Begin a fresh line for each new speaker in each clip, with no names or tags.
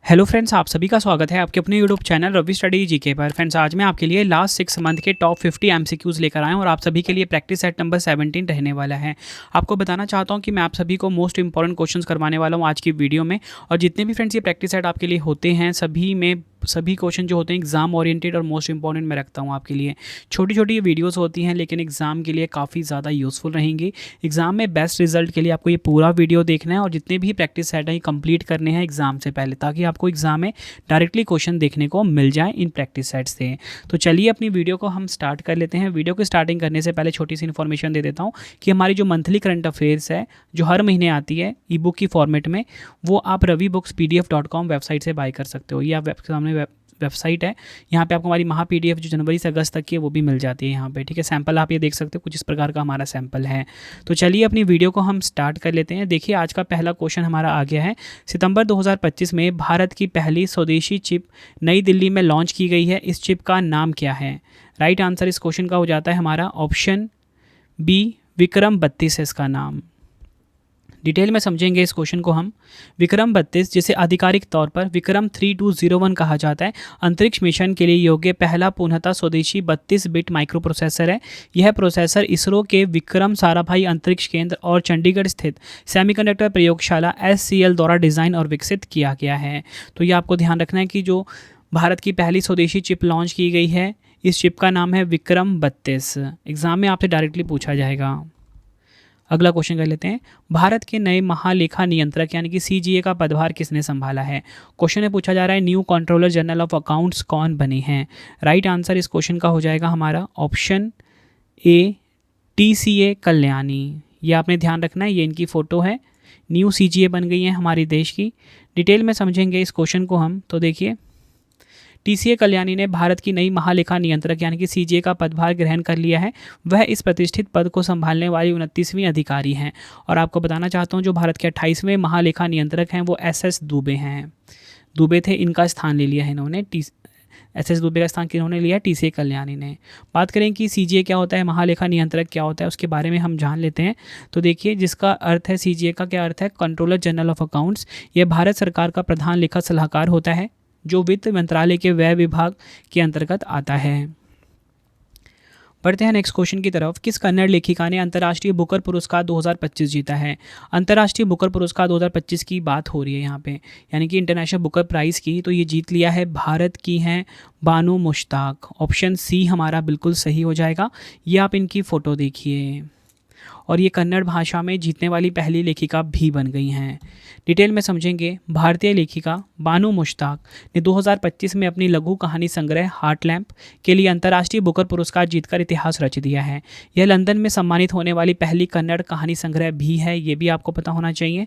Hello friends, आप सभी का स्वागत है आपके अपने YouTube channel Ravi study GK पर। फ्रेंड्स, आज मैं आपके लिए लास्ट 6 मंथ के टॉप 50 एमसीक्यूज़ लेकर आया हूं और आप सभी के लिए प्रैक्टिस सेट नंबर 17 रहने वाला है। आपको बताना चाहता हूं कि मैं आप सभी को मोस्ट इंपॉर्टेंट क्वेश्चंस करवाने वाला हूं आज की वीडियो में। और जितने भी फ्रेंड्स ये प्रैक्टिस सेट आपके लिए होते हैं, सभी क्वेश्चन जो होते हैं एग्जाम ओरिएंटेड और मोस्ट इंपॉर्टेंट मैं रखता हूँ आपके लिए। छोटी छोटी ये वीडियोस होती हैं लेकिन एग्जाम के लिए काफ़ी ज़्यादा यूज़फुल रहेंगी। एग्जाम में बेस्ट रिजल्ट के लिए आपको ये पूरा वीडियो देखना है और जितने भी प्रैक्टिस सेट हैं कंप्लीट करने हैं एग्जाम से पहले, ताकि आपको एग्जाम में डायरेक्टली क्वेश्चन देखने को मिल जाए इन प्रैक्टिस सेट से। तो चलिए अपनी वीडियो को हम स्टार्ट कर लेते हैं। वीडियो को स्टार्टिंग करने से पहले छोटी सी इन्फॉर्मेशन दे देता हूँ कि हमारी जो मंथली करंट अफेयर्स है जो हर महीने आती है ई बुक की फॉर्मेट में, वो आप ravibookspdf.com वेबसाइट से बाय कर सकते हो। ये आप सामने वेबसाइट है, यहाँ पे आपको हमारी महा पीडीएफ जो जनवरी से अगस्त तक की है वो भी मिल जाती है यहाँ पे। ठीक है, सैंपल आप ये देख सकते हो, कुछ इस प्रकार का हमारा सैंपल है। तो चलिए अपनी वीडियो को हम स्टार्ट कर लेते हैं। देखिए आज का पहला क्वेश्चन हमारा आ गया है। सितंबर 2025 में भारत की पहली स्वदेशी चिप नई दिल्ली में लॉन्च की गई है। इस चिप का नाम क्या है? राइट आंसर इस क्वेश्चन का हो जाता है हमारा ऑप्शन बी, विक्रम-32 है इसका नाम। डिटेल में समझेंगे इस क्वेश्चन को हम। विक्रम-32 जिसे आधिकारिक तौर पर विक्रम 3201 कहा जाता है, अंतरिक्ष मिशन के लिए योग्य पहला पूर्णतः स्वदेशी 32 बिट माइक्रो प्रोसेसर है। यह प्रोसेसर इसरो के विक्रम साराभाई अंतरिक्ष केंद्र और चंडीगढ़ स्थित सेमीकंडक्टर प्रयोगशाला SCL द्वारा डिज़ाइन और विकसित किया गया है। तो ये आपको ध्यान रखना है कि जो भारत की पहली स्वदेशी चिप लॉन्च की गई है, इस चिप का नाम है विक्रम-32। एग्जाम में आपसे डायरेक्टली पूछा जाएगा। अगला क्वेश्चन कर लेते हैं। भारत के नए महालेखा नियंत्रक यानी कि CGA का पदभार किसने संभाला है? क्वेश्चन में पूछा जा रहा है new controller general of accounts कौन बने हैं? राइट आंसर इस क्वेश्चन का हो जाएगा हमारा ऑप्शन ए, TCA कल्याणी। ये आपने ध्यान रखना है, ये इनकी फ़ोटो है, न्यू CGA बन गई है हमारे देश की। डिटेल में समझेंगे इस क्वेश्चन को हम। तो देखिए TCA कल्याणी ने भारत की नई महालेखा नियंत्रक यानी कि CGA का पदभार ग्रहण कर लिया है। वह इस प्रतिष्ठित पद को संभालने वाली 29वीं अधिकारी हैं। और आपको बताना चाहता हूँ जो भारत के 28वें महालेखा नियंत्रक हैं वो SS दुबे हैं। दुबे थे, इनका स्थान ले लिया है इन्होंने। SS दुबे का स्थान किन्होंने लिया? TCA कल्याणी ने। बात करें कि CGA क्या होता है, महालेखा नियंत्रक क्या होता है, उसके बारे में हम जान लेते हैं। तो देखिए जिसका अर्थ है, CGA का क्या अर्थ है? Controller general of accounts. यह भारत सरकार का प्रधान लेखा सलाहकार होता है जो वित्त मंत्रालय के व्यय विभाग के अंतर्गत आता है। बढ़ते हैं नेक्स्ट क्वेश्चन की तरफ। किस कन्नड़ लेखिका ने अंतर्राष्ट्रीय बुकर पुरस्कार 2025 जीता है? अंतर्राष्ट्रीय बुकर पुरस्कार 2025 की बात हो रही है यहाँ पे, यानी कि इंटरनेशनल बुकर प्राइज़ की। तो ये जीत लिया है, भारत की हैं बानो मुश्ताक। ऑप्शन सी हमारा बिल्कुल सही हो जाएगा। ये आप इनकी फ़ोटो देखिए, और ये कन्नड़ भाषा में जीतने वाली पहली लेखिका भी बन गई हैं। डिटेल में समझेंगे। भारतीय लेखिका बानो मुश्ताक ने 2025 में अपनी लघु कहानी संग्रह हार्ट लैम्प के लिए अंतर्राष्ट्रीय बुकर पुरस्कार जीतकर इतिहास रच दिया है। यह लंदन में सम्मानित होने वाली पहली कन्नड़ कहानी संग्रह भी है, ये भी आपको पता होना चाहिए।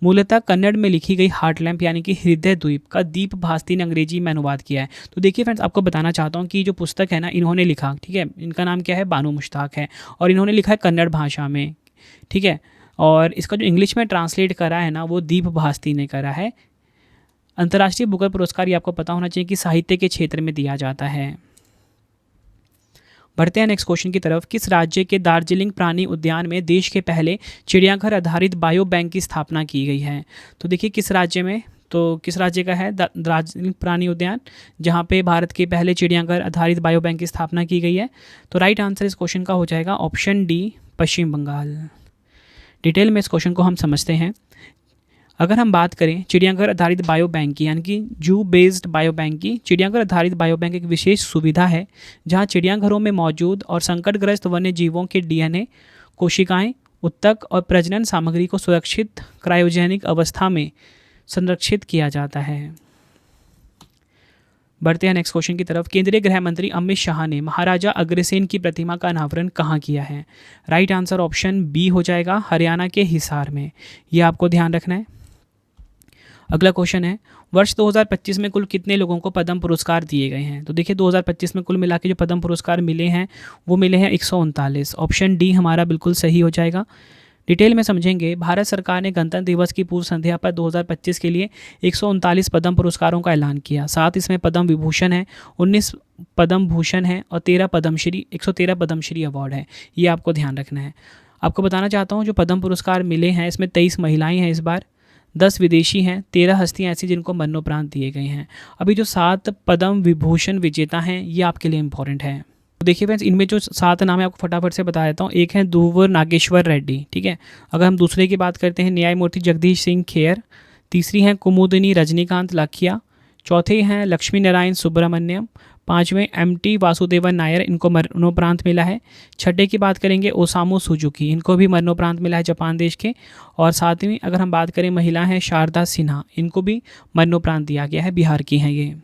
मूलतः कन्नड़ में लिखी गई हार्ट लैम्प यानी कि हृदय द्वीप का दीप भास्ती ने अंग्रेजी में अनुवाद किया है। तो देखिए फ्रेंड्स, आपको बताना चाहता हूँ कि जो पुस्तक है ना, इन्होंने लिखा, ठीक है, इनका नाम क्या है? बानो मुश्ताक है, और इन्होंने लिखा है कन्नड़ भाषा में, ठीक है। और इसका जो इंग्लिश में ट्रांसलेट करा है ना, वो दीप भास्ती ने करा है। अंतर्राष्ट्रीय बुकर पुरस्कार ये आपको पता होना चाहिए कि साहित्य के क्षेत्र में दिया जाता है। बढ़ते हैं नेक्स्ट क्वेश्चन की तरफ। किस राज्य के दार्जिलिंग प्राणी उद्यान में देश के पहले चिड़ियाघर आधारित बायो बैंक की स्थापना की गई है? तो देखिए किस राज्य में, तो किस राज्य का है दार्जिलिंग प्राणी उद्यान, जहाँ पे भारत के पहले चिड़ियाघर आधारित बायो बैंक की स्थापना की गई है? तो राइट आंसर इस क्वेश्चन का हो जाएगा ऑप्शन डी, पश्चिम बंगाल। डिटेल में इस क्वेश्चन को हम समझते हैं। अगर हम बात करें चिड़ियाघर आधारित बायो बैंक की, यानी कि जू बेस्ड बायो बैंक की, चिड़ियाघर आधारित बायो बैंक एक विशेष सुविधा है जहां चिड़ियाघरों में मौजूद और संकटग्रस्त वन्य जीवों के DNA, कोशिकाएं, उत्तक और प्रजनन सामग्री को सुरक्षित क्रायोजेनिक अवस्था में संरक्षित किया जाता है। बढ़ते हैं नेक्स्ट क्वेश्चन की तरफ। केंद्रीय गृह मंत्री अमित शाह ने महाराजा अग्रसेन की प्रतिमा का अनावरण कहाँ किया है? राइट आंसर ऑप्शन बी हो जाएगा, हरियाणा के हिसार में। ये आपको ध्यान रखना है। अगला क्वेश्चन है, वर्ष 2025 में कुल कितने लोगों को पद्म पुरस्कार दिए गए हैं? तो देखिए 2025 में कुल मिला के जो पद्म पुरस्कार मिले हैं वो मिले हैं 139। ऑप्शन डी हमारा बिल्कुल सही हो जाएगा। डिटेल में समझेंगे। भारत सरकार ने गणतंत्र दिवस की पूर्व संध्या पर 2025 के लिए 139 पद्म पुरस्कारों का ऐलान किया। साथ इसमें पद्म विभूषण है, 19 पद्म भूषण है और 113 पद्मश्री अवार्ड है। ये आपको ध्यान रखना है। आपको बताना चाहता हूँ जो पद्म पुरस्कार मिले हैं इसमें 23 महिलाएं हैं इस बार, 10 विदेशी हैं, 13 हस्तियां ऐसी जिनको मरणोपरांत दिए गए हैं। अभी जो 7 पद्म विभूषण विजेता हैं ये आपके लिए इंपॉर्टेंट है। तो देखिए फ्रेंड्स, इनमें जो 7 नाम है आपको फटाफट से बता देता हूँ। एक है दुव्वर नागेश्वर रेड्डी, ठीक है। अगर हम दूसरे की बात करते हैं, न्यायमूर्ति जगदीश सिंह खेर। तीसरी हैं कुमुदिनी रजनीकांत लाखिया। चौथे हैं लक्ष्मी नारायण सुब्रमण्यम। पांचवें एमटी वासुदेवन नायर, इनको मरणोपरांत मिला है। छठे की बात करेंगे ओसामू सुजुकी, इनको भी मरणोपरांत मिला है जापान देश के। और सातवीं अगर हम बात करें महिला हैं शारदा सिन्हा, इनको भी मरणोपरांत दिया गया है, बिहार की हैं ये।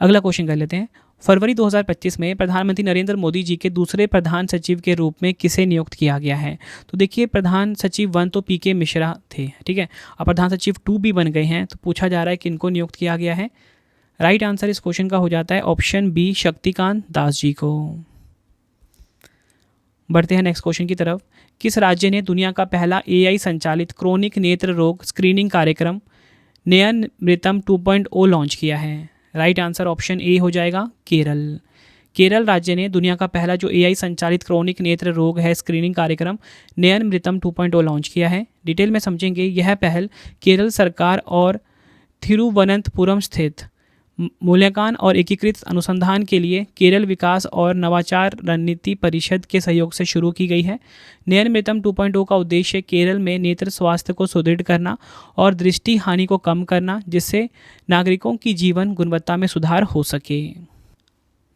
अगला क्वेश्चन कर लेते हैं। फरवरी 2025 में प्रधानमंत्री नरेंद्र मोदी जी के दूसरे प्रधान सचिव के रूप में किसे नियुक्त किया गया है? तो देखिए, प्रधान सचिव 1 तो पीके मिश्रा थे, ठीक है। अब प्रधान सचिव 2 भी बन गए हैं, तो पूछा जा रहा है कि इनको नियुक्त किया गया है। राइट आंसर इस क्वेश्चन का हो जाता है ऑप्शन बी, शक्तिकांत दास जी को। बढ़ते हैं नेक्स्ट क्वेश्चन की तरफ। किस राज्य ने दुनिया का पहला एआई संचालित क्रोनिक नेत्र रोग स्क्रीनिंग कार्यक्रम नयनमृतम 2.0 लॉन्च किया है? राइट आंसर ऑप्शन ए हो जाएगा केरल। केरल राज्य ने दुनिया का पहला जो एआई संचालित क्रोनिक नेत्र रोग है स्क्रीनिंग कार्यक्रम नयनमृतम 2.0 लॉन्च किया है। डिटेल में समझेंगे। यह पहल केरल सरकार और थिरुवनंतपुरम स्थित मूल्यांकन और एकीकृत अनुसंधान के लिए केरल विकास और नवाचार रणनीति परिषद के सहयोग से शुरू की गई है। नयनमृतम 2.0 का उद्देश्य केरल में नेत्र स्वास्थ्य को सुदृढ़ करना और दृष्टि हानि को कम करना, जिससे नागरिकों की जीवन गुणवत्ता में सुधार हो सके।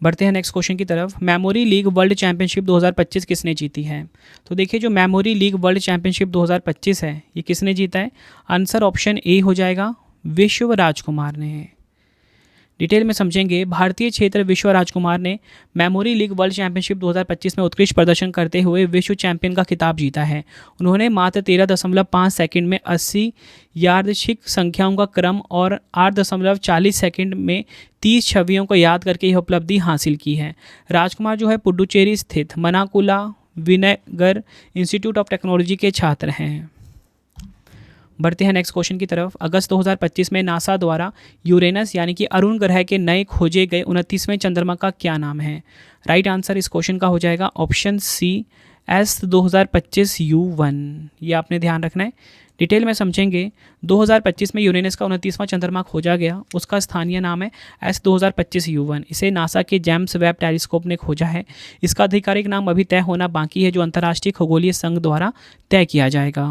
बढ़ते हैं नेक्स्ट क्वेश्चन की तरफ। मेमोरी लीग वर्ल्ड चैंपियनशिप 2025 किसने जीती है? तो देखिए, जो मेमोरी लीग वर्ल्ड चैंपियनशिप 2025 है ये किसने जीता है? आंसर ऑप्शन ए हो जाएगा विश्व राजकुमार ने। डिटेल में समझेंगे। भारतीय क्षेत्र विश्व राजकुमार ने मेमोरी लीग वर्ल्ड चैंपियनशिप 2025 में उत्कृष्ट प्रदर्शन करते हुए विश्व चैंपियन का खिताब जीता है। उन्होंने मात्र 13.5 सेकंड में 80 यादृच्छिक संख्याओं का क्रम और 8.40 सेकंड में 30 छवियों को याद करके यह उपलब्धि हासिल की है। राजकुमार जो है पुडुचेरी स्थित मनाकुला विनयगर इंस्टीट्यूट ऑफ टेक्नोलॉजी के छात्र हैं। बढ़ते हैं नेक्स्ट क्वेश्चन की तरफ। अगस्त 2025 में नासा द्वारा यूरेनस यानी कि अरुण ग्रह के नए खोजे गए 29वें चंद्रमा का क्या नाम है? राइट आंसर इस क्वेश्चन का हो जाएगा ऑप्शन सी, एस 2025 U1। ये आपने ध्यान रखना है। डिटेल में समझेंगे। 2025 में यूरेनस का 29वां चंद्रमा खोजा गया, उसका स्थानीय नाम है एस 2025 U1। इसे नासा के जेम्स वेब टेलीस्कोप ने खोजा है। इसका आधिकारिक नाम अभी तय होना बाकी है, जो अंतर्राष्ट्रीय खगोलीय संघ द्वारा तय किया जाएगा।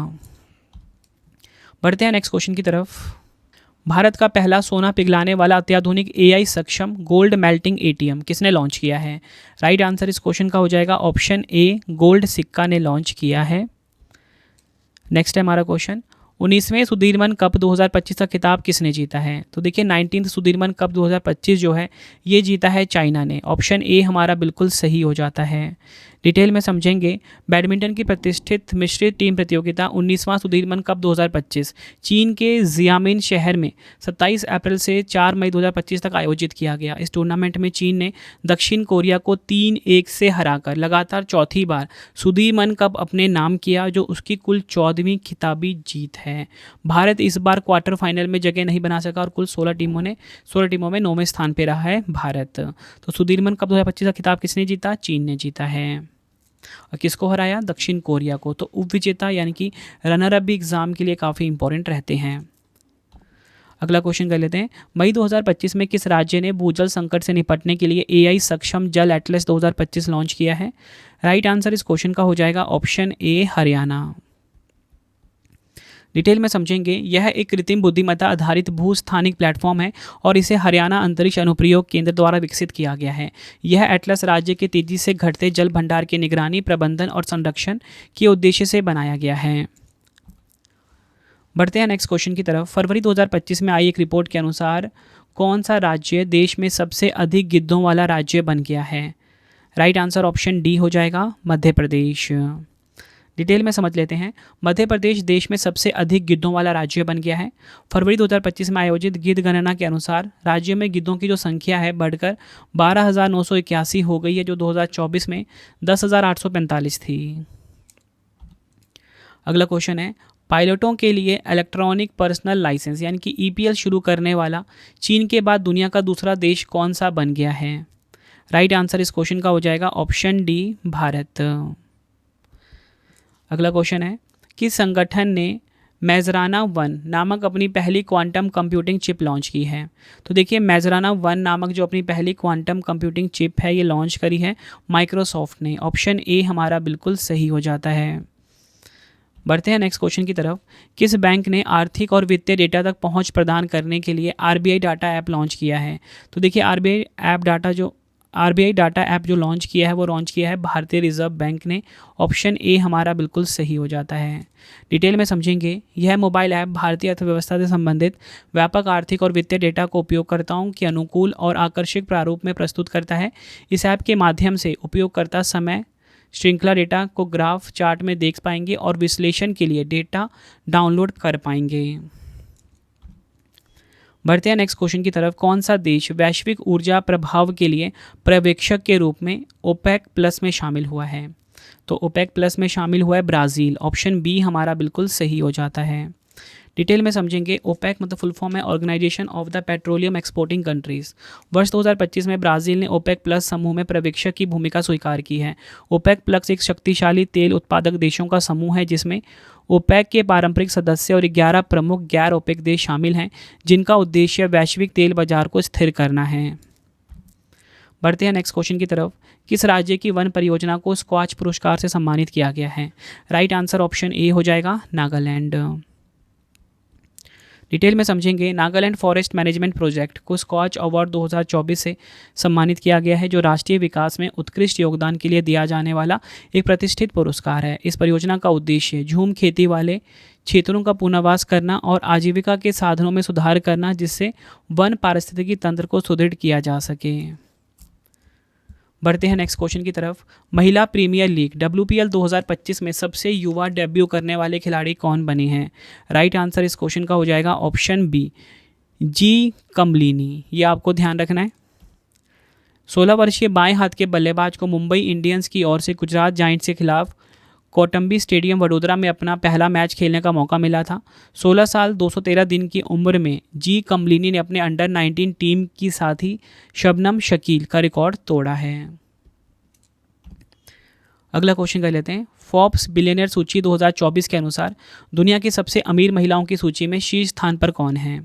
बढ़ते हैं नेक्स्ट क्वेश्चन की तरफ। भारत का पहला सोना पिघलाने वाला अत्याधुनिक एआई सक्षम गोल्ड मेल्टिंग एटीएम किसने लॉन्च किया है? राइट आंसर इस क्वेश्चन का हो जाएगा ऑप्शन ए, गोल्ड सिक्का ने लॉन्च किया है। नेक्स्ट है हमारा क्वेश्चन। 19वें सुदीरमन कप 2025 का खिताब किसने जीता है? तो देखिए, 19th सुदीरमन कप 2025 जो है ये जीता है चाइना ने। ऑप्शन ए हमारा बिल्कुल सही हो जाता है। डिटेल में समझेंगे। बैडमिंटन की प्रतिष्ठित मिश्रित टीम प्रतियोगिता 19वां सुदीरमन कप 2025 चीन के जियामिन शहर में 27 अप्रैल से 4 मई 2025 तक आयोजित किया गया। इस टूर्नामेंट में चीन ने दक्षिण कोरिया को 3-1 से हराकर लगातार चौथी बार सुदीरमन कप अपने नाम किया, जो उसकी कुल 14वीं खिताबी जीत है। भारत इस बार क्वार्टर फाइनल में जगह नहीं बना सका और कुल 16 टीमों में 9वें स्थान पर रहा है भारत। तो सुदीरमन कप 2025 का खिताब किसने जीता? चीन ने जीता है। और किसको हराया? दक्षिण कोरिया को। तो उपविजेता यानी कि रनर अप भी एग्जाम के लिए काफ़ी इंपॉर्टेंट रहते हैं। अगला क्वेश्चन कर लेते हैं। मई 2025 में किस राज्य ने भूजल संकट से निपटने के लिए एआई सक्षम जल एटलस 2025 लॉन्च किया है? राइट आंसर इस क्वेश्चन का हो जाएगा ऑप्शन ए, हरियाणा। डिटेल में समझेंगे। यह एक कृत्रिम बुद्धिमत्ता आधारित भूस्थानिक प्लेटफॉर्म है और इसे हरियाणा अंतरिक्ष अनुप्रयोग केंद्र द्वारा विकसित किया गया है। यह एटलस राज्य के तेजी से घटते जल भंडार की निगरानी, प्रबंधन और संरक्षण के उद्देश्य से बनाया गया है। बढ़ते हैं नेक्स्ट क्वेश्चन की तरफ। फरवरी 2025 में आई एक रिपोर्ट के अनुसार कौन सा राज्य देश में सबसे अधिक गिद्धों वाला राज्य बन गया है? राइट आंसर ऑप्शन डी हो जाएगा, मध्य प्रदेश। डिटेल में समझ लेते हैं। मध्य प्रदेश देश में सबसे अधिक गिद्धों वाला राज्य बन गया है। फरवरी 2025 में आयोजित गिद्ध गणना के अनुसार राज्य में गिद्धों की जो संख्या है बढ़कर 12,981 हो गई है, जो 2024 में 10,845 थी। अगला क्वेश्चन है। पायलटों के लिए इलेक्ट्रॉनिक पर्सनल लाइसेंस यानी कि ईपीएल शुरू करने वाला चीन के बाद दुनिया का दूसरा देश कौन सा बन गया है? राइट आंसर इस क्वेश्चन का हो जाएगा ऑप्शन डी, भारत। अगला क्वेश्चन है। किस संगठन ने मेजराना 1 नामक अपनी पहली क्वांटम कंप्यूटिंग चिप लॉन्च की है? तो देखिए मेजराना 1 नामक जो अपनी पहली क्वांटम कंप्यूटिंग चिप है ये लॉन्च करी है माइक्रोसॉफ्ट ने। ऑप्शन ए हमारा बिल्कुल सही हो जाता है। बढ़ते हैं नेक्स्ट क्वेश्चन की तरफ। किस बैंक ने आर्थिक और वित्तीय डेटा तक पहुंच प्रदान करने के लिए आरबीआई डाटा ऐप लॉन्च किया है? तो देखिए आरबीआई डाटा ऐप जो लॉन्च किया है वो लॉन्च किया है भारतीय रिजर्व बैंक ने। ऑप्शन ए हमारा बिल्कुल सही हो जाता है। डिटेल में समझेंगे। यह मोबाइल ऐप भारतीय अर्थव्यवस्था से संबंधित व्यापक आर्थिक और वित्तीय डेटा को उपयोगकर्ताओं के अनुकूल और आकर्षक प्रारूप में प्रस्तुत करता है। इस ऐप के माध्यम से उपयोगकर्ता समय श्रृंखला डेटा को ग्राफ चार्ट में देख पाएंगे और विश्लेषण के लिए डेटा डाउनलोड कर पाएंगे। बढ़ते हैं नेक्स्ट क्वेश्चन की तरफ। कौन सा देश वैश्विक ऊर्जा प्रभाव के लिए पर्यवेक्षक के रूप में ओपेक प्लस में शामिल हुआ है? तो ओपेक प्लस में शामिल हुआ है ब्राज़ील। ऑप्शन बी हमारा बिल्कुल सही हो जाता है। डिटेल में समझेंगे। ओपेक मतलब फुल फॉर्म है organisation of the petroleum exporting countries. वर्ष 2025 में ब्राज़ील ने ओपेक प्लस समूह में पर्यवेक्षक की भूमिका स्वीकार की है। ओपेक प्लस एक शक्तिशाली तेल उत्पादक देशों का समूह है जिसमें ओपेक के पारंपरिक सदस्य और 11 प्रमुख गैर ओपेक देश शामिल हैं जिनका उद्देश्य वैश्विक तेल बाजार को स्थिर करना है। बढ़ते हैं नेक्स्ट क्वेश्चन की तरफ। किस राज्य की वन परियोजना को स्क्वाच पुरस्कार से सम्मानित किया गया है? राइट आंसर ऑप्शन ए हो जाएगा नागालैंड। डिटेल में समझेंगे। नागालैंड फॉरेस्ट मैनेजमेंट प्रोजेक्ट को स्कॉच अवार्ड 2024 से सम्मानित किया गया है जो राष्ट्रीय विकास में उत्कृष्ट योगदान के लिए दिया जाने वाला एक प्रतिष्ठित पुरस्कार है। इस परियोजना का उद्देश्य झूम खेती वाले क्षेत्रों का पुनर्वास करना और आजीविका के साधनों में सुधार करना जिससे वन पारिस्थितिकी तंत्र को सुदृढ़ किया जा सके। बढ़ते हैं नेक्स्ट क्वेश्चन की तरफ। महिला प्रीमियर लीग WPL 2025 में सबसे युवा डेब्यू करने वाले खिलाड़ी कौन बने हैं? राइट आंसर इस क्वेश्चन का हो जाएगा ऑप्शन बी जी कमलिनी। ये आपको ध्यान रखना है। 16 वर्षीय बाएं हाथ के बल्लेबाज को मुंबई इंडियंस की ओर से गुजरात जायंट्स के खिलाफ कौटुंबी स्टेडियम वडोदरा में अपना पहला मैच खेलने का मौका मिला था। 16 साल 213 दिन की उम्र में जी कमलिनी ने अपने अंडर 19 टीम की साथी शबनम शकील का रिकॉर्ड तोड़ा है। अगला क्वेश्चन कर लेते हैं। फोर्ब्स बिलियनियर सूची 2024 के अनुसार दुनिया की सबसे अमीर महिलाओं की सूची में शीर्ष स्थान पर कौन है?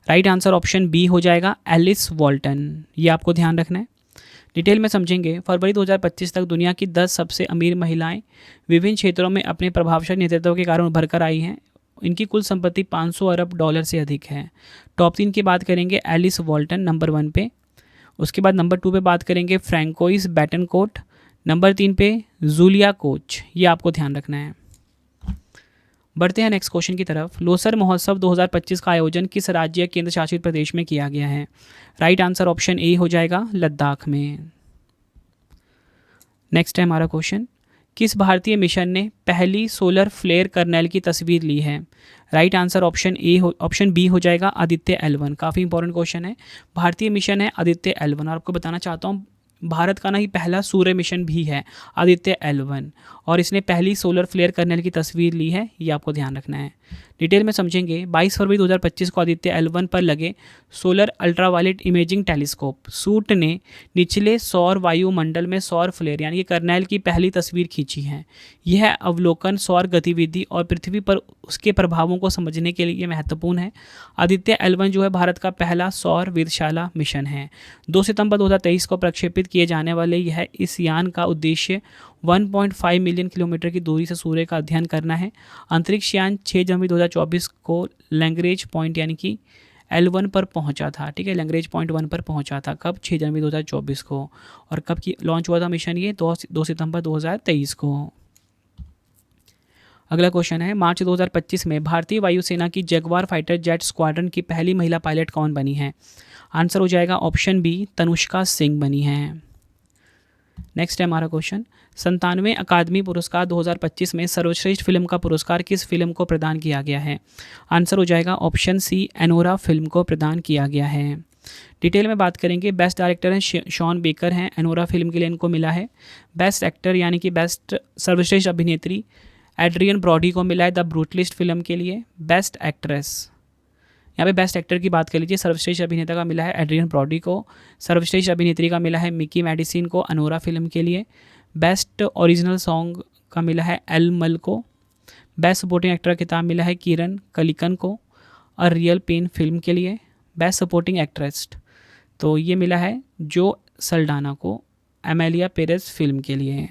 राइट आंसर ऑप्शन बी हो जाएगा एलिस वॉल्टन। ये आपको ध्यान रखना है। डिटेल में समझेंगे। फरवरी 2025 तक दुनिया की 10 सबसे अमीर महिलाएं विभिन्न क्षेत्रों में अपने प्रभावशाली नेतृत्व के कारण उभर कर आई हैं। इनकी कुल संपत्ति $500 अरब से अधिक है। टॉप 3 की बात करेंगे एलिस वॉल्टन नंबर 1 पे। उसके बाद नंबर 2 पे बात करेंगे फ्रैंकोइस बेटनकोट। नंबर 3 पे जूलिया कोच। ये आपको ध्यान रखना है। बढ़ते हैं नेक्स्ट क्वेश्चन की तरफ। लोसर महोत्सव 2025 का आयोजन किस राज्य केंद्र शासित प्रदेश में किया गया है? राइट आंसर ऑप्शन ए हो जाएगा लद्दाख में। नेक्स्ट है हमारा क्वेश्चन। किस भारतीय मिशन ने पहली सोलर फ्लेयर कर्नेल की तस्वीर ली है? राइट आंसर ऑप्शन बी हो जाएगा आदित्य L1। काफ़ी इंपॉर्टेंट क्वेश्चन है। भारतीय मिशन है आदित्य L1 और आपको बताना चाहता हूँ भारत का ना ही पहला सूर्य मिशन भी है आदित्य L1 और इसने पहली सोलर फ्लेयर कर्नेल की तस्वीर ली है। ये आपको ध्यान रखना है। डिटेल में समझेंगे। 22 फरवरी 2025 को आदित्य L1 पर लगे solar ultraviolet imaging telescope suit ने निचले सौर वायुमंडल में सौर फ्लेयर यानी कि कर्नेल की पहली तस्वीर खींची है। यह अवलोकन सौर गतिविधि और पृथ्वी पर उसके प्रभावों को समझने के लिए महत्वपूर्ण है। आदित्य L1 जो है भारत का पहला सौर वेधशाला मिशन है। 2 सितंबर 2023 को प्रक्षेपित किए जाने वाले यह इस यान का उद्देश्य 1.5 मिलियन किलोमीटर की दूरी से सूर्य का अध्ययन करना है। अंतरिक्ष यान 6 जनवरी 2024 को लैग्रेंज पॉइंट यानी कि L1 पर पहुंचा था। ठीक है, लैग्रेंज पॉइंट 1 पर पहुंचा था। कब? 6 जनवरी 2024 को। और कब की लॉन्च हुआ था मिशन? ये 2 सितंबर 2023 को। अगला क्वेश्चन है। मार्च 2025 में भारतीय वायुसेना की जगुआर फाइटर जेट स्क्वाड्रन की पहली महिला पायलट कौन बनी है? आंसर हो जाएगा ऑप्शन बी तनुष्का सिंह बनी है। नेक्स्ट है हमारा क्वेश्चन। 97वें अकादमी पुरस्कार 2025 में सर्वश्रेष्ठ फिल्म का पुरस्कार किस फिल्म को प्रदान किया गया है? आंसर हो जाएगा ऑप्शन सी एनोरा फिल्म को प्रदान किया गया है। डिटेल में बात करेंगे। बेस्ट डायरेक्टर हैं शॉन बेकर हैं। एनोरा फिल्म के लिए इनको मिला है। बेस्ट एक्टर यानी कि बेस्ट सर्वश्रेष्ठ अभिनेत्री एड्रियन ब्रॉडी को मिला है द ब्रूटलिस्ट फिल्म के लिए। बेस्ट एक्ट्रेस यहाँ पे बेस्ट एक्टर की बात कर लीजिए। सर्वश्रेष्ठ अभिनेता का मिला है एड्रियन ब्रॉडी को। सर्वश्रेष्ठ अभिनेत्री का मिला है मिकी मेडिसिन को अनोरा फिल्म के लिए। बेस्ट ओरिजिनल सॉन्ग का मिला है एल मल को। बेस्ट सपोर्टिंग एक्टर का खिताब मिला है किरण कलिकन को अ रियल पेन फिल्म के लिए। बेस्ट सपोर्टिंग एक्ट्रेस तो ये मिला है जो सल्डाना को एमेलिया पेरेस फिल्म के लिए।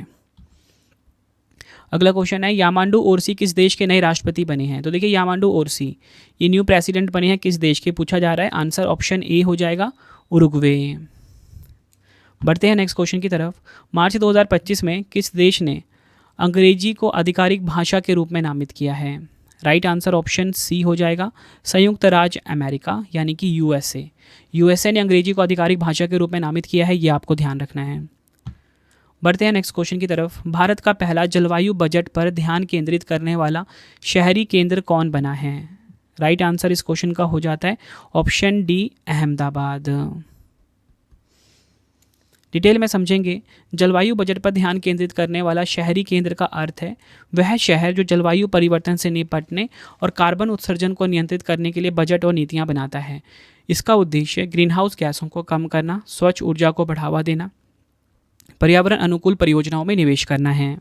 अगला क्वेश्चन है यामांडू ओरसी किस देश के नए राष्ट्रपति बने हैं। तो देखिए यामांडू ओरसी ये न्यू प्रेसिडेंट बने हैं किस देश के, पूछा जा रहा है। आंसर ऑप्शन ए हो जाएगा उरुग्वे। बढ़ते हैं नेक्स्ट क्वेश्चन की तरफ। मार्च 2025 में किस देश ने अंग्रेजी को आधिकारिक भाषा के रूप में नामित किया है। राइट आंसर ऑप्शन सी हो जाएगा संयुक्त राज्य अमेरिका यानी कि यूएसए। यूएसए ने अंग्रेजी को आधिकारिक भाषा के रूप में नामित किया है, ये आपको ध्यान रखना है। बढ़ते हैं नेक्स्ट क्वेश्चन की तरफ। भारत का पहला जलवायु बजट पर ध्यान केंद्रित करने वाला शहरी केंद्र कौन बना है। राइट आंसर इस क्वेश्चन का हो जाता है ऑप्शन डी अहमदाबाद। डिटेल में समझेंगे। जलवायु बजट पर ध्यान केंद्रित करने वाला शहरी केंद्र का अर्थ है वह शहर जो जलवायु परिवर्तन से निपटने और कार्बन उत्सर्जन को नियंत्रित करने के लिए बजट और नीतियां बनाता है। इसका उद्देश्य ग्रीनहाउस गैसों को कम करना, स्वच्छ ऊर्जा को बढ़ावा देना, पर्यावरण अनुकूल परियोजनाओं में निवेश करना है।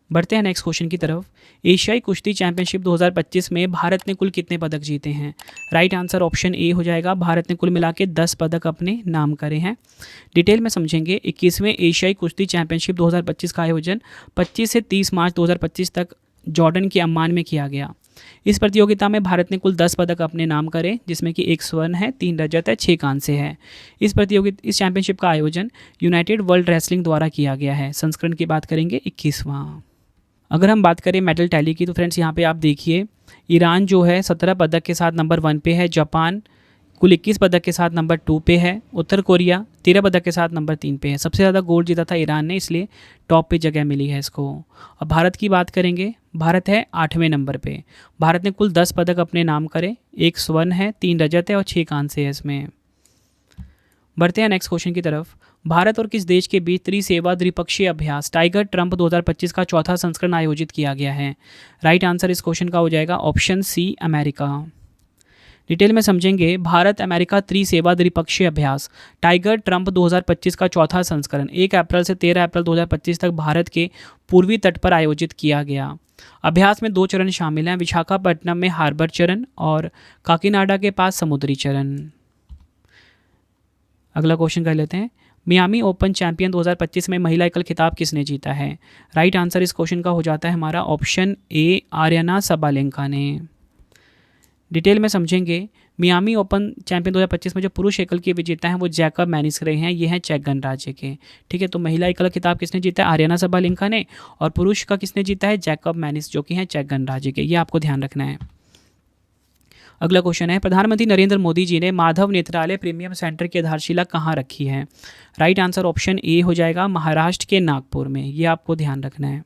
बढ़ते हैं नेक्स्ट क्वेश्चन की तरफ। एशियाई कुश्ती चैंपियनशिप 2025 में भारत ने कुल कितने पदक जीते हैं। राइट आंसर ऑप्शन ए हो जाएगा भारत ने कुल मिला के 10 पदक अपने नाम करे हैं। डिटेल में समझेंगे। 21वें एशियाई कुश्ती चैंपियनशिप 2025 का आयोजन 25 से 30 मार्च 2025 तक जॉर्डन के अम्मान में किया गया। इस प्रतियोगिता में भारत ने कुल 10 पदक अपने नाम करे, जिसमें कि 1 स्वर्ण है, 3 रजत है, 6 कांस्य है। इस चैंपियनशिप का आयोजन यूनाइटेड वर्ल्ड रेसलिंग द्वारा किया गया है। संस्करण की बात करेंगे 21वां। अगर हम बात करें मेडल टैली की तो फ्रेंड्स यहाँ पे आप देखिए ईरान जो है 17 पदक के साथ नंबर 1 पे है, जापान कुल 21 पदक के साथ नंबर 2 पे है, उत्तर कोरिया 13 पदक के साथ नंबर 3 पे है। सबसे ज़्यादा गोल्ड जीता था ईरान ने, इसलिए टॉप पे जगह मिली है इसको। अब भारत की बात करेंगे। भारत है 8वें नंबर पे। भारत ने कुल 10 पदक अपने नाम करे, 1 स्वर्ण है, 3 रजत है और 6 कांस्य है इसमें। बढ़ते हैं नेक्स्ट क्वेश्चन की तरफ। भारत और किस देश के बीच त्रिसेवा द्विपक्षीय अभ्यास टाइगर ट्रंप 2025 का चौथा संस्करण आयोजित किया गया है। राइट आंसर इस क्वेश्चन का हो जाएगा ऑप्शन सी अमेरिका। डिटेल में समझेंगे। भारत अमेरिका त्रिसेवा द्विपक्षीय अभ्यास टाइगर ट्रंप 2025 का चौथा संस्करण 1 अप्रैल से 13 अप्रैल 2025 तक भारत के पूर्वी तट पर आयोजित किया गया। अभ्यास में 2 चरण शामिल हैं, विशाखापट्टनम में हार्बर चरण और काकीनाडा के पास समुद्री चरण। अगला क्वेश्चन कर लेते हैं। मियामी ओपन चैंपियन 2025 में महिला एकल खिताब किसने जीता है। राइट आंसर इस क्वेश्चन का हो जाता है हमारा ऑप्शन ए आर्यना सबालेंका ने। डिटेल में समझेंगे। मियामी ओपन चैंपियन 2025 में जो पुरुष एकल के विजेता हैं वो जैकब मैनिस रहे हैं, ये हैं चेक गणराज्य के। ठीक है, तो महिला एकल खिताब किसने जीता है, आर्यना सबालेंका ने, और पुरुष का किसने जीता है, जैकब मैनिस जो कि हैं चेक गणराज्य के। ये आपको ध्यान रखना है। अगला क्वेश्चन है, प्रधानमंत्री नरेंद्र मोदी जी ने माधव नेत्रालय प्रीमियम सेंटर की आधारशिला कहाँ रखी है। राइट आंसर ऑप्शन ए हो जाएगा महाराष्ट्र के नागपुर में। ये आपको ध्यान रखना है।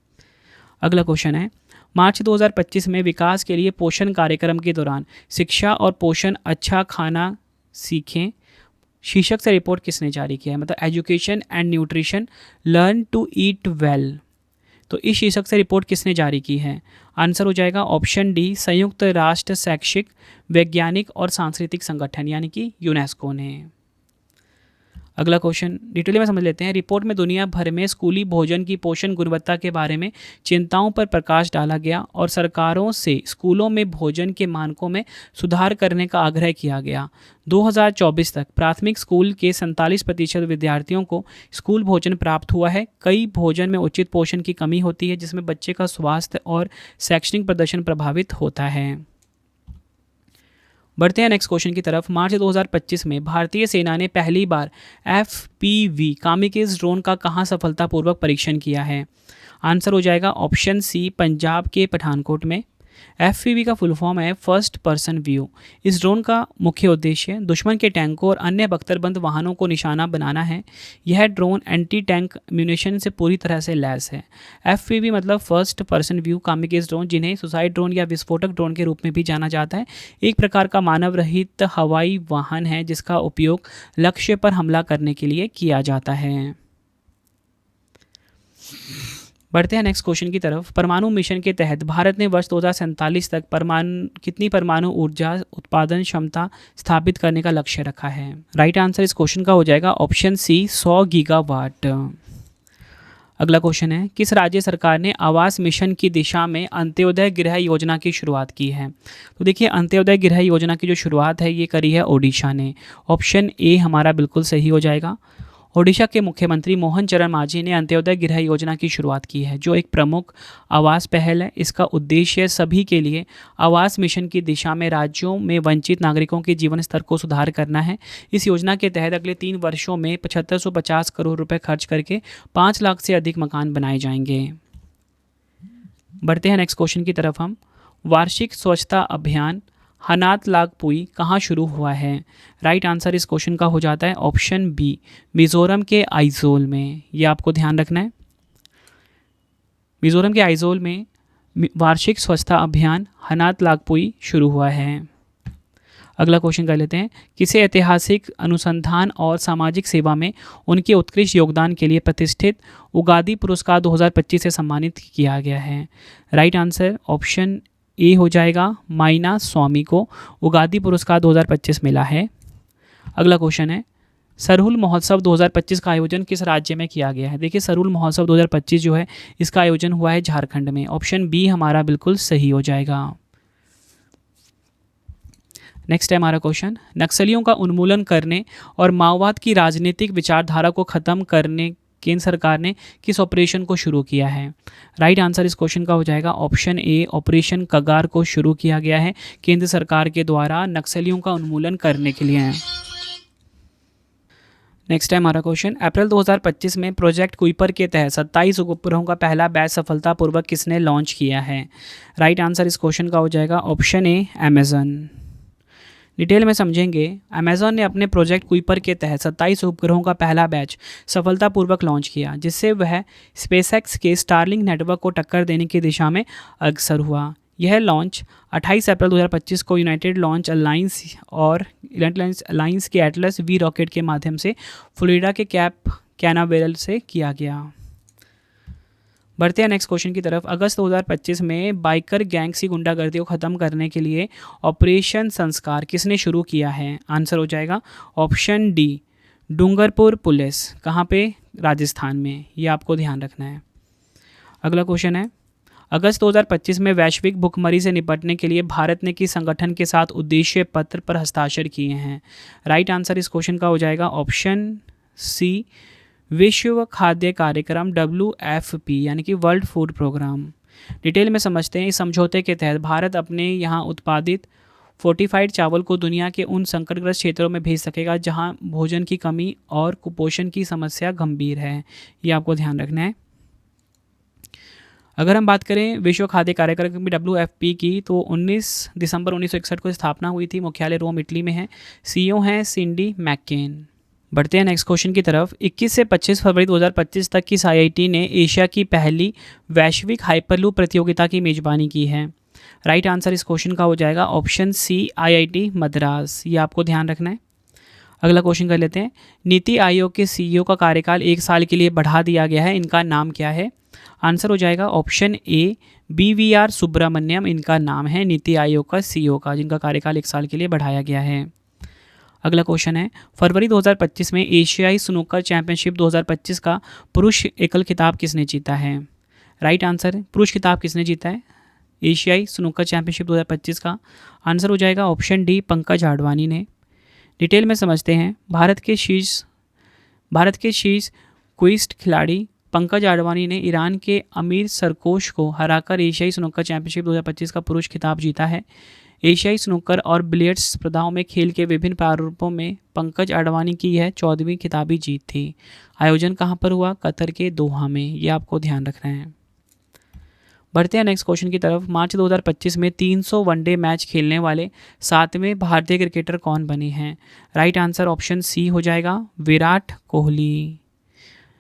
अगला क्वेश्चन है, मार्च 2025 में विकास के लिए पोषण कार्यक्रम के दौरान शिक्षा और पोषण अच्छा खाना सीखें शीर्षक से रिपोर्ट किसने जारी किया है। मतलब education and nutrition learn to eat well, तो इस शीर्षक से रिपोर्ट किसने जारी की है। आंसर हो जाएगा ऑप्शन डी संयुक्त राष्ट्र शैक्षिक वैज्ञानिक और सांस्कृतिक संगठन यानी कि यूनेस्को ने। अगला क्वेश्चन डिटेल में समझ लेते हैं। रिपोर्ट में दुनिया भर में स्कूली भोजन की पोषण गुणवत्ता के बारे में चिंताओं पर प्रकाश डाला गया और सरकारों से स्कूलों में भोजन के मानकों में सुधार करने का आग्रह किया गया। 2024 तक प्राथमिक स्कूल के 47% विद्यार्थियों को स्कूल भोजन प्राप्त हुआ है। कई भोजन में उचित पोषण की कमी होती है जिसमें बच्चे का स्वास्थ्य और शैक्षणिक प्रदर्शन प्रभावित होता है। बढ़ते हैं नेक्स्ट क्वेश्चन की तरफ। मार्च 2025 में भारतीय सेना ने पहली बार FPV कामिकेज ड्रोन का कहां सफलतापूर्वक परीक्षण किया है। आंसर हो जाएगा ऑप्शन सी पंजाब के पठानकोट में। FPV का फुल फॉर्म है फर्स्ट पर्सन व्यू। इस ड्रोन का मुख्य उद्देश्य दुश्मन के टैंकों और अन्य बख्तरबंद वाहनों को निशाना बनाना है। यह ड्रोन एंटी टैंक म्यूनिशन से पूरी तरह से लैस है। FPV मतलब first person view kamikaze drone, जिन्हें सुसाइड ड्रोन या विस्फोटक ड्रोन के रूप में भी जाना जाता है, एक प्रकार का मानव रहित हवाई वाहन है जिसका उपयोग लक्ष्य पर हमला करने के लिए किया जाता है। बढ़ते हैं नेक्स्ट क्वेश्चन की तरफ। परमाणु मिशन के तहत भारत ने वर्ष 2047 तक कितनी परमाणु ऊर्जा उत्पादन क्षमता स्थापित करने का लक्ष्य रखा है। राइट आंसर इस क्वेश्चन का हो जाएगा ऑप्शन सी 100 गीगावाट। अगला क्वेश्चन है, किस राज्य सरकार ने आवास मिशन की दिशा में अंत्योदय गृह योजना की शुरुआत की है? तो देखिए, अंत्योदय गृह योजना की जो शुरुआत है ये करी है ओडिशा ने। ऑप्शन ए हमारा बिल्कुल सही हो जाएगा। ओडिशा के मुख्यमंत्री मोहन चरण मांझी ने अंत्योदय गृह योजना की शुरुआत की है, जो एक प्रमुख आवास पहल है। इसका उद्देश्य सभी के लिए आवास मिशन की दिशा में राज्यों में वंचित नागरिकों के जीवन स्तर को सुधार करना है। इस योजना के तहत अगले 3 वर्षों में 7550 करोड़ रुपए खर्च करके 5 लाख से अधिक मकान बनाए जाएंगे। बढ़ते हैं नेक्स्ट क्वेश्चन की तरफ हम। वार्षिक स्वच्छता अभियान हनात लागपुई कहाँ शुरू हुआ है? राइट आंसर इस क्वेश्चन का हो जाता है ऑप्शन बी, मिजोरम के आइजोल में। ये आपको ध्यान रखना है। मिजोरम के आइजोल में वार्षिक स्वच्छता अभियान हनात लागपुई शुरू हुआ है। अगला क्वेश्चन कर लेते हैं, किसे ऐतिहासिक अनुसंधान और सामाजिक सेवा में उनके उत्कृष्ट योगदान के लिए प्रतिष्ठित उगादी पुरस्कार 2025 से सम्मानित किया गया है? राइट आंसर ऑप्शन ए हो जाएगा, माइना स्वामी को उगादी पुरस्कार 2025 मिला है। अगला क्वेश्चन है, सरहुल महोत्सव 2025 का आयोजन किस राज्य में किया गया है? देखिए, सरहुल महोत्सव 2025 जो है इसका आयोजन हुआ है झारखंड में। ऑप्शन बी हमारा बिल्कुल सही हो जाएगा। नेक्स्ट है हमारा क्वेश्चन, नक्सलियों का उन्मूलन करने और माओवाद की राजनीतिक विचारधारा को खत्म करने केंद्र सरकार ने किस ऑपरेशन को शुरू किया है? राइट आंसर इस क्वेश्चन का हो जाएगा ऑप्शन ए, ऑपरेशन कगार को शुरू किया गया है केंद्र सरकार के द्वारा नक्सलियों का उन्मूलन करने के लिए। नेक्स्ट है हमारा क्वेश्चन, अप्रैल 2025 में प्रोजेक्ट कुइपर के तहत 27 उपग्रहों का पहला बैच सफलतापूर्वक किसने लॉन्च किया है? राइट आंसर इस क्वेश्चन का हो जाएगा ऑप्शन ए, अमेजन। डिटेल में समझेंगे, अमेजॉन ने अपने प्रोजेक्ट कुइपर के तहत 27 उपग्रहों का पहला बैच सफलतापूर्वक लॉन्च किया, जिससे वह स्पेसएक्स के स्टारलिंक नेटवर्क को टक्कर देने की दिशा में अग्रसर हुआ। यह लॉन्च 28 अप्रैल 2025 को यूनाइटेड लॉन्च अलायंस और अलायंस के एटलस वी रॉकेट के माध्यम से फ्लोरिडा के कैप कैनावेरल से किया गया। बढ़ते हैं नेक्स्ट क्वेश्चन की तरफ। अगस्त 2025 में बाइकर गैंग की गुंडागर्दी को खत्म करने के लिए ऑपरेशन संस्कार किसने शुरू किया है? आंसर हो जाएगा ऑप्शन डी, डूंगरपुर पुलिस। कहाँ पे? राजस्थान में। ये आपको ध्यान रखना है। अगला क्वेश्चन है, अगस्त 2025 में वैश्विक भुखमरी से निपटने के लिए भारत ने किस संगठन के साथ उद्देश्य पत्र पर हस्ताक्षर किए हैं? राइट आंसर इस क्वेश्चन का हो जाएगा ऑप्शन सी, विश्व खाद्य कार्यक्रम WFP यानी कि वर्ल्ड फूड प्रोग्राम। डिटेल में समझते हैं, इस समझौते के तहत भारत अपने यहाँ उत्पादित फोर्टिफाइड चावल को दुनिया के उन संकटग्रस्त क्षेत्रों में भेज सकेगा जहाँ भोजन की कमी और कुपोषण की समस्या गंभीर है। ये आपको ध्यान रखना है। अगर हम बात करें विश्व खाद्य कार्यक्रम WFP की, तो 19 दिसंबर 1961 को स्थापना हुई थी। मुख्यालय रोम इटली में है। CEO हैं सिंडी मैककेन। बढ़ते हैं नेक्स्ट क्वेश्चन की तरफ। 21 से 25 फरवरी 2025 तक किस IIT ने एशिया की पहली वैश्विक हाइपरलूप प्रतियोगिता की मेजबानी की है? राइट आंसर इस क्वेश्चन का हो जाएगा ऑप्शन सी, IIT मद्रास। ये आपको ध्यान रखना है। अगला क्वेश्चन कर लेते हैं, नीति आयोग के CEO का कार्यकाल 1 साल के लिए बढ़ा दिया गया है, इनका नाम क्या है? आंसर हो जाएगा ऑप्शन ए, BVR सुब्रमण्यम इनका नाम है नीति आयोग का CEO का, जिनका कार्यकाल 1 साल के लिए बढ़ाया गया है। अगला क्वेश्चन है, फरवरी 2025 में एशियाई स्नूकर चैंपियनशिप 2025 का पुरुष एकल खिताब किसने जीता है? राइट आंसर, पुरुष खिताब किसने जीता है एशियाई स्नूकर चैंपियनशिप 2025 का? आंसर हो जाएगा ऑप्शन डी, पंकज आडवाणी ने। डिटेल में समझते हैं, भारत के शीर्ष क्विस्ट खिलाड़ी पंकज आडवाणी ने ईरान के अमीर सरकोश को हराकर एशियाई स्नूकर चैंपियनशिप 2025 का पुरुष खिताब जीता है। एशियाई स्नूकर और बिलियर्ड्स स्पर्धाओं में खेल के विभिन्न प्रारूपों में पंकज आडवाणी की यह 14वीं खिताबी जीत थी। आयोजन कहाँ पर हुआ? कतर के दोहा में। ये आपको ध्यान रखना है। बढ़ते हैं नेक्स्ट क्वेश्चन की तरफ। मार्च 2025 में 300 वनडे मैच खेलने वाले 7वें भारतीय क्रिकेटर कौन बने हैं? राइट आंसर ऑप्शन सी हो जाएगा, विराट कोहली।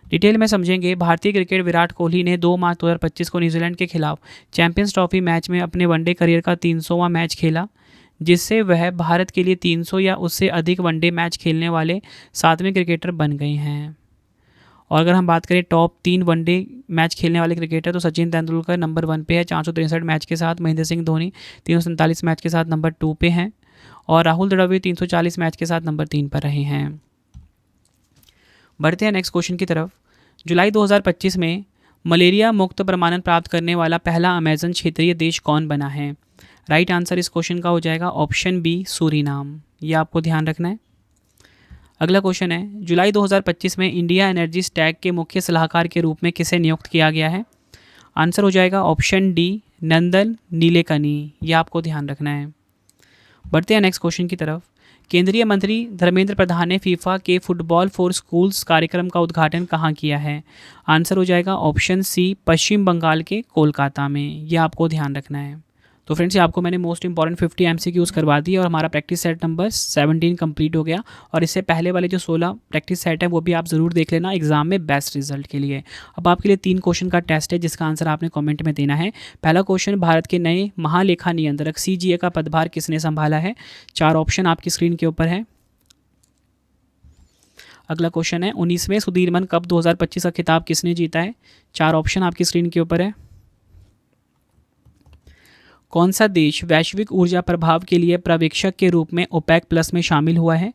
डिटेल में समझेंगे, भारतीय क्रिकेट विराट कोहली ने 2 मार्च 2025 को न्यूजीलैंड के खिलाफ चैंपियंस ट्रॉफी मैच में अपने वनडे करियर का 300वां मैच खेला, जिससे वह भारत के लिए 300 या उससे अधिक वनडे मैच खेलने वाले 7वें क्रिकेटर बन गए हैं। और अगर हम बात करें टॉप 3 वनडे मैच खेलने वाले क्रिकेटर, तो सचिन तेंदुलकर नंबर 1 पे है 463 मैच के साथ। महेंद्र सिंह धोनी 347 मैच के साथ नंबर 2 पे हैं। और राहुल द्रविड़ 340 मैच के साथ नंबर 3 पर रहे हैं। बढ़ते हैं नेक्स्ट क्वेश्चन की तरफ। जुलाई 2025 में मलेरिया मुक्त प्रमाणन प्राप्त करने वाला पहला अमेजन क्षेत्रीय देश कौन बना है? राइट आंसर इस क्वेश्चन का हो जाएगा ऑप्शन बी, सूरीनाम। ये आपको ध्यान रखना है। अगला क्वेश्चन है, जुलाई 2025 में इंडिया एनर्जी स्टैक के मुख्य सलाहकार के रूप में किसे नियुक्त किया गया है? आंसर हो जाएगा ऑप्शन डी, नंदन नीलेकनी। ये आपको ध्यान रखना है। बढ़ते हैं नेक्स्ट क्वेश्चन की तरफ। केंद्रीय मंत्री धर्मेंद्र प्रधान ने फीफा के फुटबॉल फॉर स्कूल्स कार्यक्रम का उद्घाटन कहाँ किया है? आंसर हो जाएगा ऑप्शन सी, पश्चिम बंगाल के कोलकाता में। ये आपको ध्यान रखना है। तो फ्रेंड्स, ये आपको मैंने मोस्ट इंपॉर्टेंट 50 MCQs करवा दी और हमारा प्रैक्टिस सेट नंबर 17 कंप्लीट हो गया। और इससे पहले वाले जो 16 प्रैक्टिस सेट है वो भी आप ज़रूर देख लेना एग्जाम में बेस्ट रिजल्ट के लिए। अब आपके लिए 3 क्वेश्चन का टेस्ट है जिसका आंसर आपने कमेंट में देना है। पहला क्वेश्चन, भारत के नए महालेखा नियंत्रक CGA का पदभार किसने संभाला है? 4 ऑप्शन आपकी स्क्रीन के ऊपर है। अगला क्वेश्चन है, 19वें सुदीर्मन कप 2025 का खिताब किसने जीता है? 4 ऑप्शन आपकी स्क्रीन के ऊपर है। कौन सा देश वैश्विक ऊर्जा प्रभाव के लिए पर्यवेक्षक के रूप में ओपेक प्लस में शामिल हुआ है?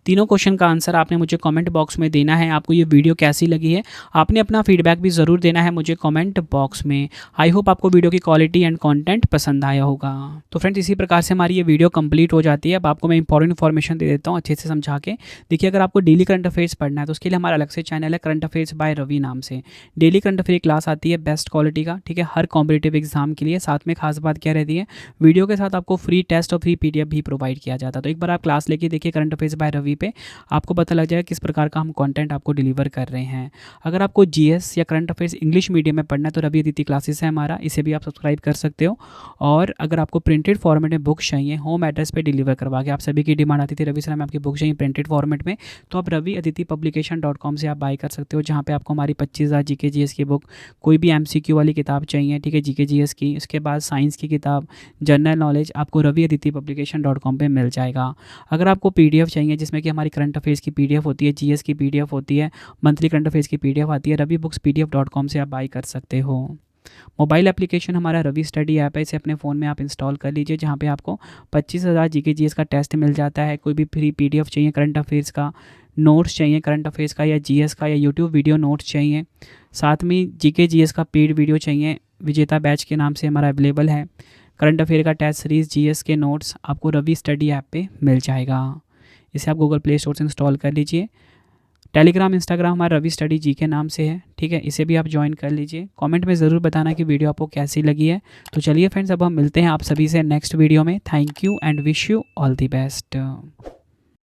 तीनों क्वेश्चन का आंसर आपने मुझे कमेंट बॉक्स में देना है। आपको ये वीडियो कैसी लगी है आपने अपना फीडबैक भी ज़रूर देना है मुझे कमेंट बॉक्स में। आई होप आपको वीडियो की क्वालिटी एंड कंटेंट पसंद आया होगा। तो फ्रेंड्स, इसी प्रकार से हमारी ये वीडियो कंप्लीट हो जाती है। अब आपको मैं इंपॉर्टेंट इन्फॉर्मेशन दे देता हूँ अच्छे से समझा के। देखिए, अगर आपको डेली करंट अफेयर्स पढ़ना है तो उसके लिए हमारा अलग से चैनल है करंट अफेयर्स बाय रवि नाम से। डेली करंट अफेयर क्लास आती है बेस्ट क्वालिटी का, ठीक है, हर कॉम्पिटेटिव एग्जाम के लिए। साथ में खास बात क्या रहती है, वीडियो के साथ आपको फ्री टेस्ट और फ्री PDF भी प्रोवाइड किया जाता है। तो एक बार आप क्लास लेके देखिए करंट अफेयर्स बाय रवि पे, आपको पता लग जाएगा किस प्रकार का हम कंटेंट आपको डिलीवर कर रहे हैं। अगर आपको GS या करंट अफेयर्स इंग्लिश मीडियम में पढ़ना है तो रवि अदिति क्लासेस है हमारा, इसे भी आप सब्सक्राइब कर सकते हो। और अगर आपको प्रिंटेड फॉर्मेट में बुक्स चाहिए होम एड्रेस पे डिलीवर करवा के, आप सभी की डिमांड आती थी रवि सर में आपकी बुक चाहिए प्रिंटेड फॉर्मेट में, तो आप raviaditipublication.com से आप बाय कर सकते हो, जहाँ पे आपको हमारी 25,000 GK GS की बुक, कोई भी MCQ वाली किताब चाहिए, ठीक है, GK GS की, उसके बाद साइंस की किताब, जनरल नॉलेज, आपको raviaditipublication.com पे मिल जाएगा। अगर आपको PDF चाहिए जिसमें कि हमारी करंट अफेयर्स की PDF होती है, GS की PDF होती है, मंथली करंट अफेयर्स की PDF आती है, ravibookspdf.com से आप बाय कर सकते हो। मोबाइल एप्लीकेशन हमारा रवि स्टडी ऐप है, इसे अपने फ़ोन में आप इंस्टॉल कर लीजिए, जहाँ पे आपको 25,000 GK GS का टेस्ट मिल जाता है। कोई भी फ्री PDF चाहिए करंट अफेयर्स का, नोट्स चाहिए करंट अफेयर्स का या GS का, या यूट्यूब वीडियो नोट्स चाहिए, साथ में GK GS का पेड वीडियो चाहिए, विजेता बैच के नाम से हमारा अवेलेबल है। करंट अफेयर का टेस्ट सीरीज़, GS के नोट्स आपको रवि स्टडी ऐप पे मिल जाएगा। इसे आप गूगल प्ले स्टोर से इंस्टॉल कर लीजिए। टेलीग्राम इंस्टाग्राम हमारा रवि स्टडी जी के नाम से है, ठीक है, इसे भी आप ज्वाइन कर लीजिए। कमेंट में ज़रूर बताना कि वीडियो आपको कैसी लगी है। तो चलिए फ्रेंड्स, अब हम मिलते हैं आप सभी से नेक्स्ट वीडियो में। Thank you and wish you all the best.